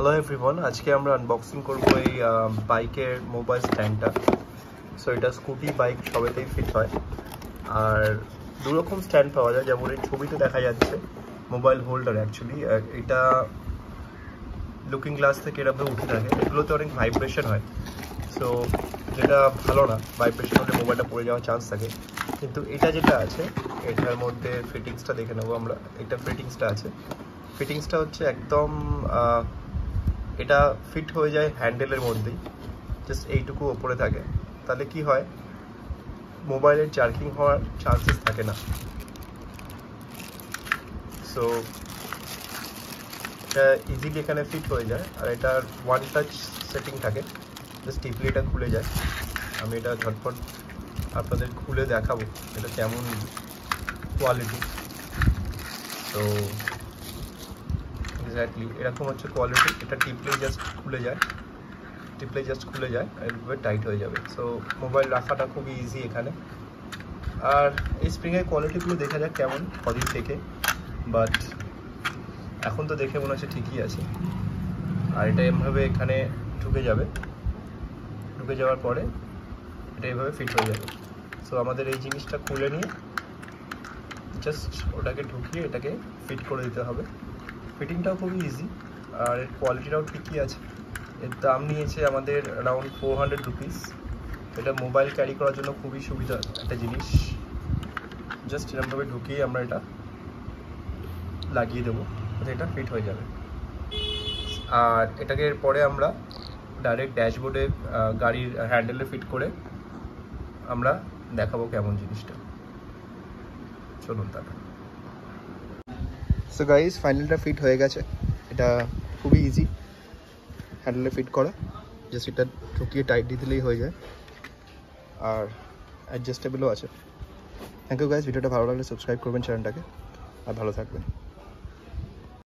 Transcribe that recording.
Hello everyone, আজকে আমরা unboxing করব এই বাইকের মোবাইল স্ট্যান্ডটা। সো এটা স্কুটি বাইক সবেতেই ফিট হয়। আর দু রকম স্ট্যান্ড পাওয়া যায়, যেমন এই ছবিতে দেখা যাচ্ছে মোবাইল হোল্ডার। অ্যাকচুয়ালি এটা লুকিং গ্লাস থেকে এরকম উঠে থাকে, এগুলোতে অনেক ভাইব্রেশন হয়। সো যেটা ভালো না, ভাইব্রেশন হলে মোবাইলটা পড়ে যাওয়ার চান্স থাকে। কিন্তু এটা যেটা আছে, এটার মধ্যে ফিটিংসটা দেখে নেবো আমরা। এটা ফিটিংসটা আছে, ফিটিংসটা হচ্ছে একদম এটা ফিট হয়ে যায় হ্যান্ডেলের মধ্যেই, জাস্ট এইটুকু ওপরে থাকে। তাহলে কি হয়, মোবাইলের জার্কিং হওয়ার চান্সেস থাকে না। সো এটা ইজিলি এখানে ফিট হয়ে যায়। আর এটার ওয়ান টাচ সেটিং থাকে, জাস্ট টিপলে এটা খুলে যায়। আমি এটা ঝটপট আপনাদের খুলে দেখাবো এটা কেমন কোয়ালিটি। তো এক্স্যাক্টলি এরকম হচ্ছে কোয়ালিটি। এটা টিপলেই জাস্ট খুলে যায়, আর এভাবে টাইট হয়ে যাবে। সো মোবাইল রাখাটা খুবই ইজি এখানে। আর এই স্প্রিংয়ের কোয়ালিটিগুলো দেখা যাক কেমন কদিন থেকে, বাট এখন তো দেখে মনে হচ্ছে ঠিকই আছে। আর এটা এভাবে এখানে ঢুকে যাওয়ার পরে এটা এভাবে ফিট হয়ে যাবে। সো আমাদের এই জিনিসটা খুলে নিয়ে জাস্ট ওটাকে ঢুকিয়ে এটাকে ফিট করে দিতে হবে। ফিটিংটাও খুবই ইজি, আর এর কোয়ালিটিটাও ঠিকই আছে। এর দাম নিয়েছে আমাদের অ্যারাউন্ড 400 রুপিস। এটা মোবাইল ক্যারি করার জন্য খুবই সুবিধা একটা জিনিস। জাস্ট এরকমভাবে ঢুকিয়ে আমরা এটা লাগিয়ে দেবো, এটা ফিট হয়ে যাবে। আর এটাকে পরে আমরা ডাইরেক্ট ড্যাশবোর্ডে গাড়ির হ্যান্ডেলে ফিট করে আমরা দেখাবো কেমন জিনিসটা। চলুন তাহলে। সো গাইস, ফাইনালটা ফিট হয়ে গেছে। এটা খুবই ইজি হ্যান্ডেলে ফিট করা, জাস্ট এটা ঢুকিয়ে টাইট দিয়ে দিলেই হয়ে যায়। আর অ্যাডজাস্টেবলও আছে। থ্যাংক ইউ গাইস, ভিডিওটা ভালো লাগলে সাবস্ক্রাইব করবেন চ্যানেলটাকে, আর ভালো থাকবেন।